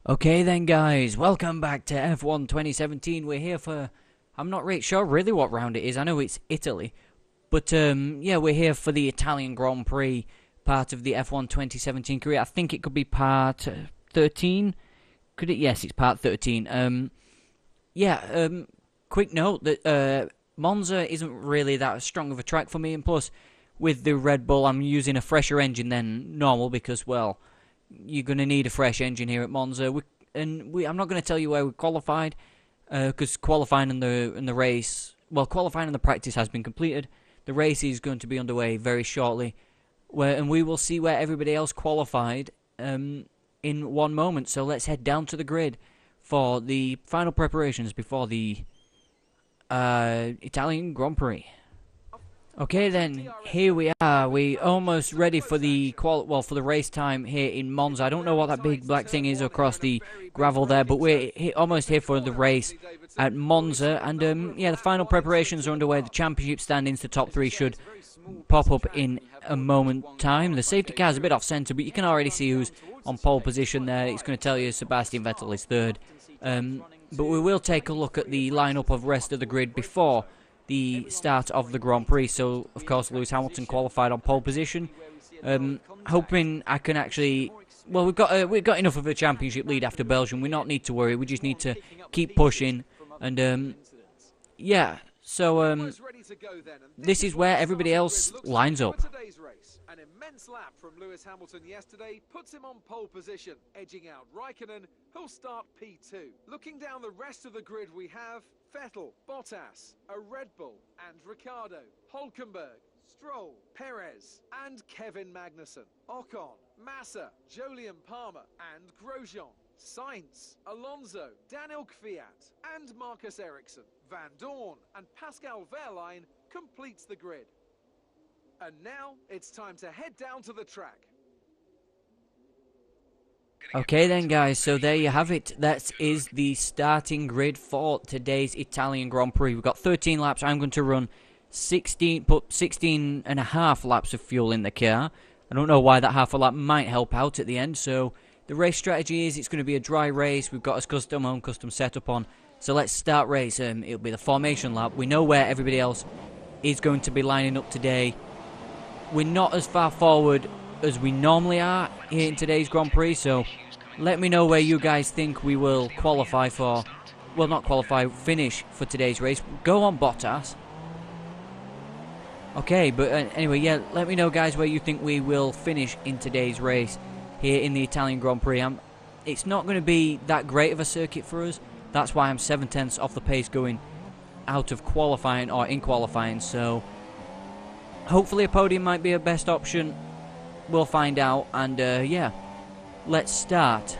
Okay then guys, welcome back to F1 2017. We're here for, I'm not really sure really what round it is. I know it's Italy. But yeah, we're here for the Italian Grand Prix, part of the F1 2017 career. I think it could be part 13. Could it? Yes, it's part 13. Quick note that Monza isn't really that strong of a track for me, and plus with the Red Bull I'm using a fresher engine than normal because, well, you're going to need a fresh engine here at Monza. I'm not going to tell you where we qualified, because qualifying in the race, well, qualifying in the practice has been completed. The race is going to be underway very shortly, and we will see where everybody else qualified in one moment. So let's head down to the grid for the final preparations before the Italian Grand Prix. Okay then, here we are. We almost ready for the for the race time here in Monza. I don't know what that big black thing is across the gravel there, but we're almost here for the race at Monza. And yeah, the final preparations are underway. The championship standings, the top three should pop up in a moment time. The safety car's a bit off centre, but you can already see who's on pole position there. It's going to tell you Sebastian Vettel is third. But we will take a look at the lineup of the rest of the grid before the start of the Grand Prix. So, of course, Lewis Hamilton qualified on pole position. Hoping I can actually... Well, we've got enough of a championship lead after Belgium. We don't need to worry. We just need to keep pushing. And, yeah. So, this is where everybody else lines up. An immense lap from Lewis Hamilton yesterday puts him on pole position, edging out Raikkonen, who'll start P2. Looking down the rest of the grid, we have Vettel, Bottas, a Red Bull, and Ricciardo, Hülkenberg, Stroll, Perez, and Kevin Magnussen, Ocon, Massa, Jolyon Palmer, and Grosjean, Sainz, Alonso, Daniel Kvyat, and Marcus Ericsson. Van Dorn and Pascal Wehrlein completes the grid. And now it's time to head down to the track. Okay then guys, so there you have it. That is the starting grid for today's Italian Grand Prix. We've got 13 laps. I'm going to run 16 and a half laps of fuel in the car. I don't know why that half a lap might help out at the end. So the race strategy is it's going to be a dry race. We've got us custom setup on. So let's start race. It'll be the formation lap. We know where everybody else is going to be lining up today. We're not as far forward as we normally are here in today's Grand Prix, so let me know where you guys think we will qualify for. Well, not qualify, finish for today's race. Go on, Bottas. Okay, but anyway, yeah, let me know, guys, where you think we will finish in today's race here in the Italian Grand Prix. It's not going to be that great of a circuit for us. That's why I'm 7/10 off the pace going out of qualifying or in qualifying, so hopefully a podium might be a best option. We'll find out. And yeah, let's start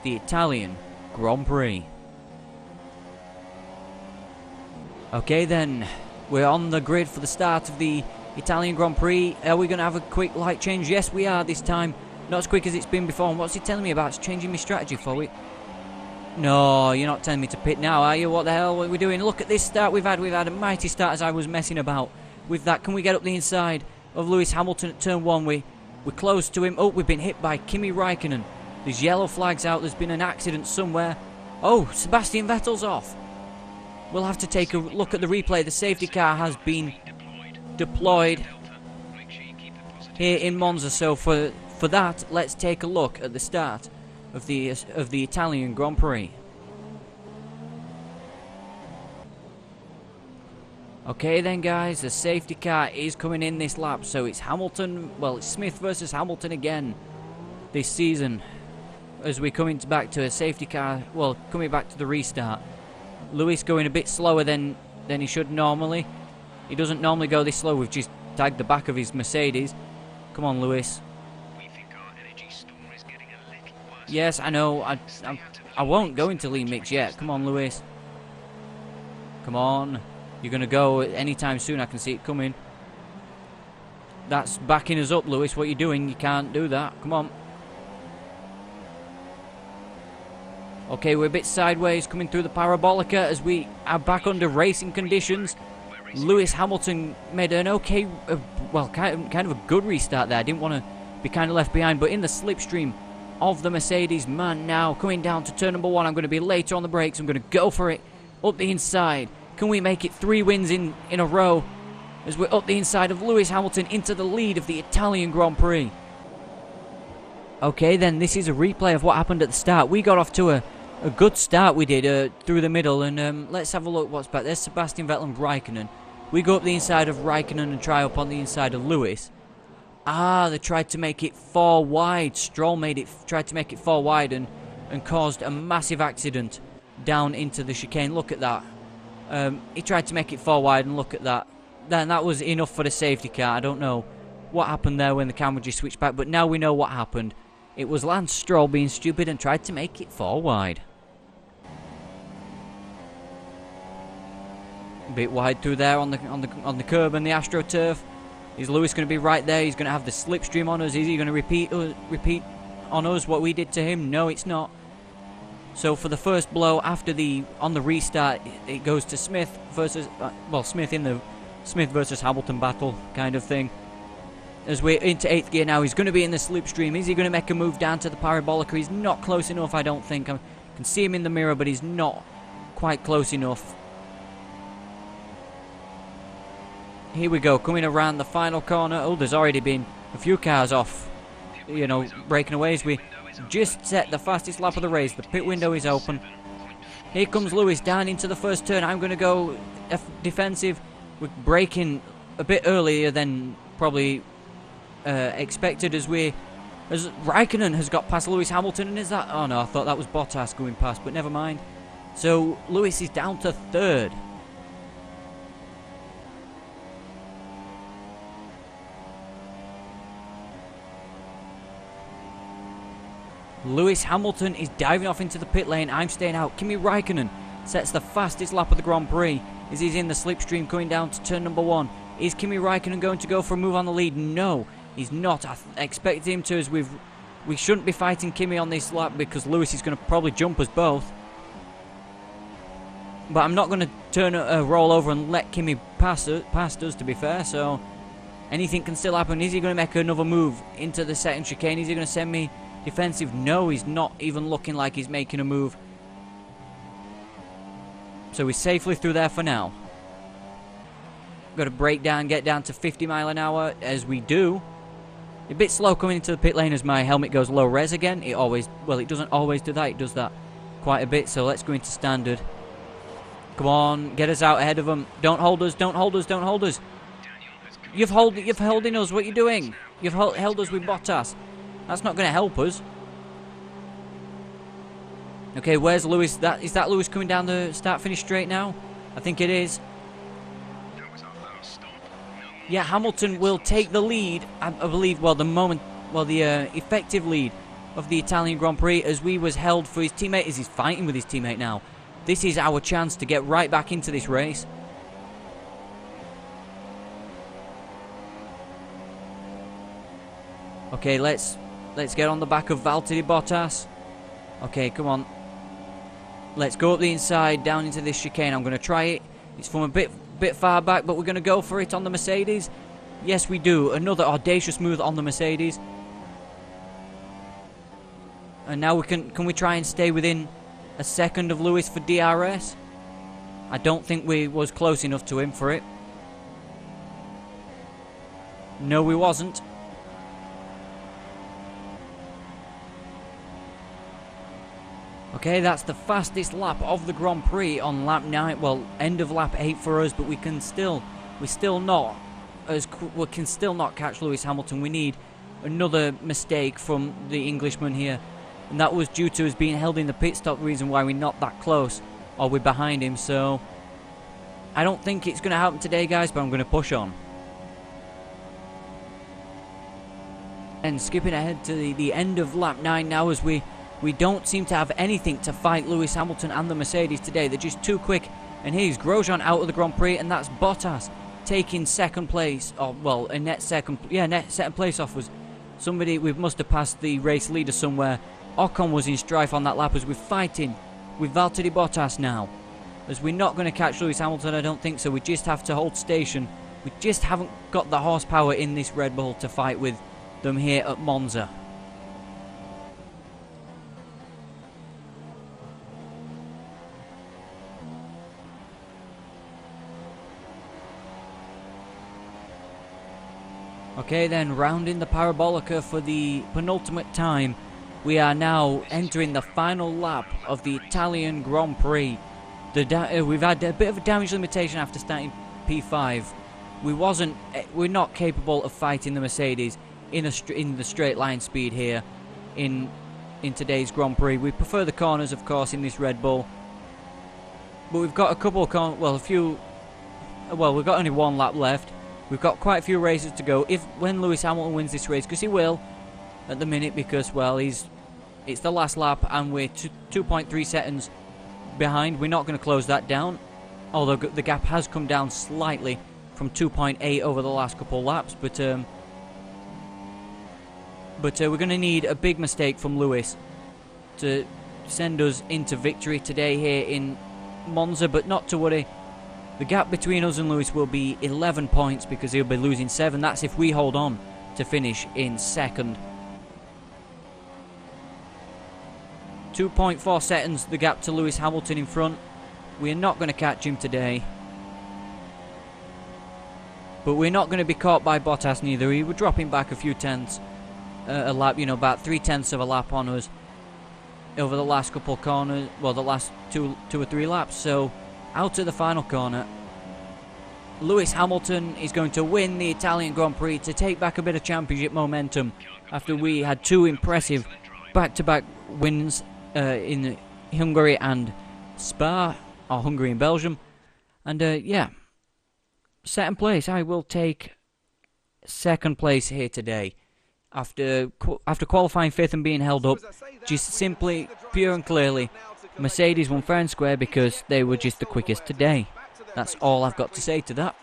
the Italian Grand Prix. Okay then, we're on the grid for the start of the Italian Grand Prix. Are we going to have a quick light change? Yes, we are this time. Not as quick as it's been before. And what's he telling me about? It's changing my strategy for it. No, you're not telling me to pit now, are you? What the hell are we doing? Look at this start we've had. We've had a mighty start as I was messing about with that. Can we get up the inside of Lewis Hamilton at turn 1? We're close to him. Oh, we've been hit by Kimi Raikkonen. There's yellow flags out. There's been an accident somewhere. Oh, Sebastian Vettel's off. We'll have to take a look at the replay. The safety car has been deployed here in Monza. So for that, let's take a look at the start of the Italian Grand Prix. Okay then guys, the safety car is coming in this lap, so it's Hamilton, well, it's Smith versus Hamilton again this season as we're coming back to a safety car, well, coming back to the restart. Lewis going a bit slower than he should normally. He doesn't normally go this slow. We've just tagged the back of his Mercedes. Come on, Lewis. We think our energy store is getting a little worse. Yes, I know. I won't go into lean mix yet. Come on, Lewis. Come on. You're going to go anytime soon. I can see it coming. That's backing us up, Lewis. What are you doing? You can't do that. Come on. Okay, we're a bit sideways coming through the Parabolica as we are back under racing conditions. Lewis Hamilton made an okay, well, kind of a good restart there. Didn't want to be kind of left behind, but in the slipstream of the Mercedes man now. Coming down to turn number 1. I'm going to be later on the brakes. I'm going to go for it up the inside. Can we make it 3 wins in a row as we're up the inside of Lewis Hamilton into the lead of the Italian Grand Prix? Okay, then this is a replay of what happened at the start. We got off to a good start, we did, through the middle. And let's have a look what's back. There's Sebastian Vettel and Raikkonen. We go up the inside of Raikkonen and try up on the inside of Lewis. Ah, they tried to make it 4 wide. Stroll tried to make it 4 wide and caused a massive accident down into the chicane. Look at that. He tried to make it 4 wide, and look at that. Then that was enough for the safety car. I don't know what happened there when the camera just switched back, but now we know what happened. It was Lance Stroll being stupid and tried to make it 4 wide. A bit wide through there on the curb and the AstroTurf. Is Lewis going to be right there? He's going to have the slipstream on us. Is he going to repeat on us what we did to him? No, it's not. So for the first blow on the restart, it goes to Smith versus Smith in the Smith versus Hamilton battle kind of thing. As we're into 8th gear now, he's going to be in the slipstream. Is he going to make a move down to the parabolic? He's not close enough, I don't think. I can see him in the mirror, but he's not quite close enough. Here we go, coming around the final corner. Oh, there's already been a few cars off, breaking away as we just set the fastest lap of the race. The pit window is open. Here comes Lewis down into the first turn. I'm going to go defensive. We're braking a bit earlier than probably expected as Raikkonen has got past Lewis Hamilton. And is that... Oh no, I thought that was Bottas going past, but never mind. So Lewis is down to 3rd. Lewis Hamilton is diving off into the pit lane. I'm staying out. Kimi Raikkonen sets the fastest lap of the Grand Prix as he's in the slipstream coming down to turn number 1. Is Kimi Raikkonen going to go for a move on the lead? No, he's not. I expected him to, as we shouldn't be fighting Kimi on this lap because Lewis is going to probably jump us both. But I'm not going to roll over and let Kimi past us, to be fair. So anything can still happen. Is he going to make another move into the second chicane? Is he going to send me defensive? No, he's not even looking like he's making a move. So we're safely through there for now. Got to brake down, get down to 50 mile an hour as we do. A bit slow coming into the pit lane as my helmet goes low res again. It doesn't always do that. It does that quite a bit. So let's go into standard. Come on, get us out ahead of them. Don't hold us, don't hold us, don't hold us. You've holding us. What are you doing? You've held us with Bottas. That's not going to help us. Okay, where's Lewis? Is that Lewis coming down the start-finish straight now? I think it is. Yeah, Hamilton will take the lead, I believe, the effective lead of the Italian Grand Prix as we was held for his teammate, as he's fighting with his teammate now. This is our chance to get right back into this race. Okay, let's get on the back of Valtteri Bottas. Okay, come on. Let's go up the inside, down into this chicane. I'm going to try it. It's from a bit far back, but we're going to go for it on the Mercedes. Yes, we do. Another audacious move on the Mercedes. And now can we try and stay within a second of Lewis for DRS? I don't think we was close enough to him for it. No, we wasn't. Okay, that's the fastest lap of the Grand Prix on lap 9. Well, end of lap 8 for us, but we can still not catch Lewis Hamilton. We need another mistake from the Englishman here, and that was due to us being held in the pit stop. Reason why we're not that close, or we're behind him. So I don't think it's going to happen today, guys, but I'm going to push on. And skipping ahead to the end of lap 9 now, as we don't seem to have anything to fight Lewis Hamilton and the Mercedes today. They're just too quick. And here's Grosjean out of the Grand Prix, and that's Bottas taking second place. Or, well, a net second place off was somebody. We must have passed the race leader somewhere. Ocon was in strife on that lap as we're fighting with Valtteri Bottas now. As we're not going to catch Lewis Hamilton, I don't think so. We just have to hold station. We just haven't got the horsepower in this Red Bull to fight with them here at Monza. Okay, then rounding the parabolica for the penultimate time. We are now entering the final lap of the Italian Grand Prix. We've had a bit of a damage limitation after starting P5. We're not capable of fighting the Mercedes in the straight line speed here in today's Grand Prix. We prefer the corners, of course, in this Red Bull. But we've got a couple of we've got only one lap left. We've got quite a few races to go. When Lewis Hamilton wins this race, because he will at the minute, because well, it's the last lap and we're 2.3 seconds behind. We're not going to close that down, although the gap has come down slightly from 2.8 over the last couple of laps. But we're going to need a big mistake from Lewis to send us into victory today here in Monza. But not to worry. The gap between us and Lewis will be 11 points because he'll be losing 7. That's if we hold on to finish in second. 2.4 seconds the gap to Lewis Hamilton in front. We're not going to catch him today. But we're not going to be caught by Bottas neither. He was dropping back a few tenths a lap, about 3/10 of a lap on us over the last couple of corners. Well, the last two or three laps. So out of the final corner, Lewis Hamilton is going to win the Italian Grand Prix to take back a bit of championship momentum after we had 2 impressive back-to-back wins in Hungary and Spa, or Hungary and Belgium. And yeah, second place. I will take second place here today after qualifying 5th and being held up. Just simply, pure and clearly, Mercedes won fair and square because they were just the quickest today. That's all I've got to say to that.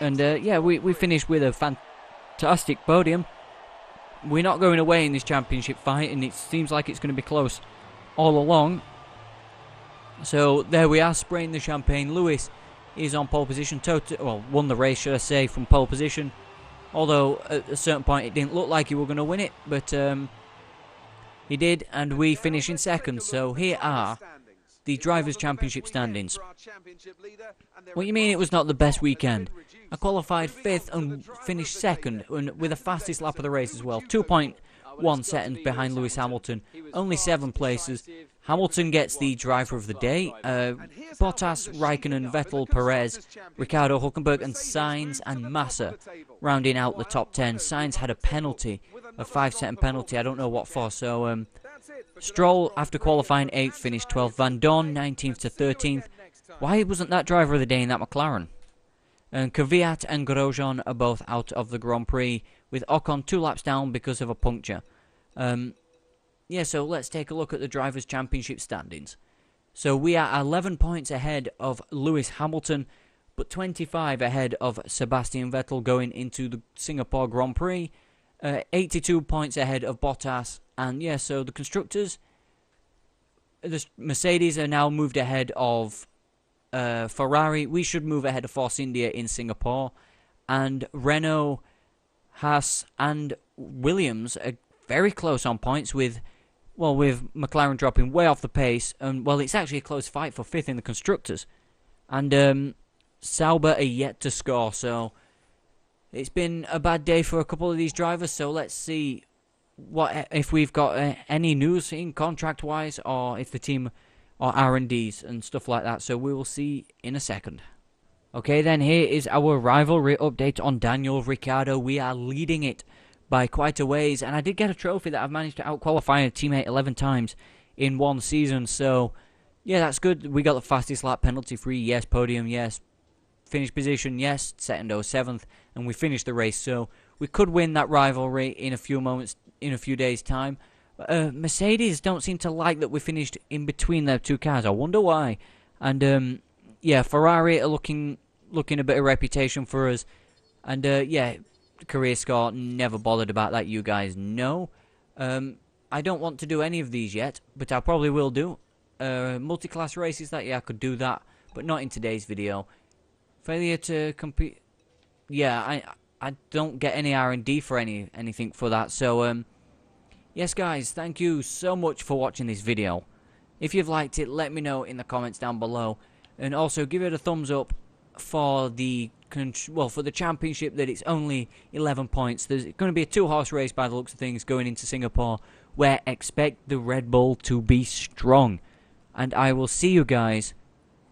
And yeah, we finished with a fantastic podium. We're not going away in this championship fight, and it seems like it's going to be close all along. So there we are, spraying the champagne. Lewis is on pole position, won the race, should I say, from pole position. Although at a certain point it didn't look like he were going to win it, but he did, and we finish in second. So here are the Drivers' Championship standings. What you mean it was not the best weekend? I qualified 5th and finished second, and with the fastest lap of the race as well. 2.1 seconds behind Lewis Hamilton. Only 7 places. Hamilton gets the driver of the day. Bottas, Raikkonen, Vettel, Perez, Ricciardo, Hülkenberg, and Sainz and Massa rounding out the top 10. Sainz had a penalty, a 5-second penalty. I don't know what for. So Stroll, after qualifying 8th, finished 12th. Van Dorn, 19th to 13th. Why wasn't that driver of the day in that McLaren? And Kvyat and Grosjean are both out of the Grand Prix, with Ocon 2 laps down because of a puncture. Yeah, so let's take a look at the Drivers' Championship standings. So we are 11 points ahead of Lewis Hamilton, but 25 ahead of Sebastian Vettel going into the Singapore Grand Prix. 82 points ahead of Bottas. And yeah, so the constructors, the Mercedes are now moved ahead of Ferrari. We should move ahead of Force India in Singapore. And Renault, Haas and Williams are very close on points with McLaren dropping way off the pace. And well, it's actually a close fight for 5th in the constructors. And Sauber are yet to score. So it's been a bad day for a couple of these drivers. So let's see if we've got any news in contract-wise, or if the team or R&Ds and stuff like that. So we will see in a second. Okay, then here is our rivalry update on Daniel Ricciardo. We are leading it by quite a ways, and I did get a trophy that I've managed to outqualify a teammate 11 times in one season. So yeah, that's good. We got the fastest lap, penalty-free, yes. Podium, yes. Finish position, yes. Second or 7th, and we finished the race. So we could win that rivalry in a few days' time. Mercedes don't seem to like that we finished in between their 2 cars. I wonder why. And yeah, Ferrari are looking a bit of reputation for us. And yeah, career score, never bothered about that, you guys know. I don't want to do any of these yet, but I probably will do. Multi-class races, that, yeah, I could do that, but not in today's video. Failure to compete. Yeah, I don't get any R&D for anything for that. So yes, guys, thank you so much for watching this video. If you've liked it, let me know in the comments down below, and also give it a thumbs up for the for the championship that it's only 11 points. There's going to be a 2-horse race by the looks of things going into Singapore, where expect the Red Bull to be strong. And I will see you guys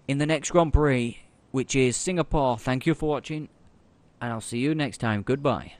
in the next Grand Prix, which is Singapore. Thank you for watching, and I'll see you next time. Goodbye.